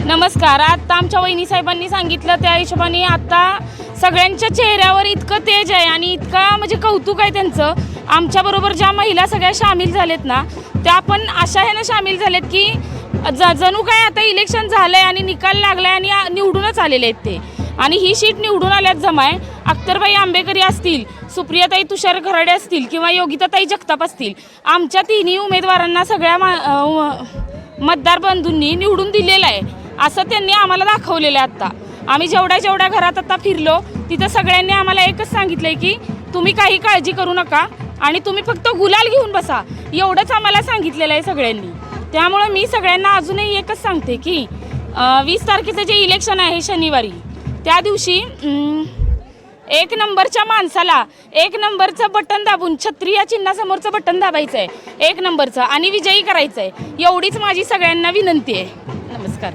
नमस्कार. आता आमच्या वहिनी साहेबांनी सांगितलं त्या हिशोबाने आता सगळ्यांच्या चेहऱ्यावर इतकं तेज आहे आणि इतका म्हणजे कौतुक आहे त्यांचं. आमच्याबरोबर ज्या महिला सगळ्या सामील झालेत ना, त्या पण अशा ह्यानं सामील झालेत की जणू काय आता इलेक्शन झालं आहे आणि निकाल लागला आहे आणि निवडूनच आलेले आहेत ते. आणि ही सीट निवडून आल्यात जमाय अख्तरबाई आंबेकरी असतील, सुप्रियाताई तुषार खराडे असतील किंवा योगिताताई जगताप असतील, आमच्या तिन्ही उमेदवारांना सगळ्या मतदार बंधूंनी निवडून दिलेलं आहे असं त्यांनी आम्हाला दाखवलेलं आहे. आत्ता आम्ही जेवढ्या घरात आता फिरलो तिथं सगळ्यांनी आम्हाला एकच सांगितलं आहे की तुम्ही काही काळजी करू नका आणि तुम्ही फक्त गुलाल घेऊन बसा, एवढंच आम्हाला सांगितलेलं आहे सगळ्यांनी. त्यामुळं मी सगळ्यांना अजूनही एकच सांगते की 20 तारखेचं जे इलेक्शन आहे शनिवारी, त्या दिवशी 1 नंबरच्या माणसाला 1 नंबरचं बटन दाबून छत्री या चिन्हासमोरचं बटन दाबायचं आहे 1 नंबरचं आणि विजयी करायचं आहे, एवढीच माझी सगळ्यांना विनंती आहे. नमस्कार.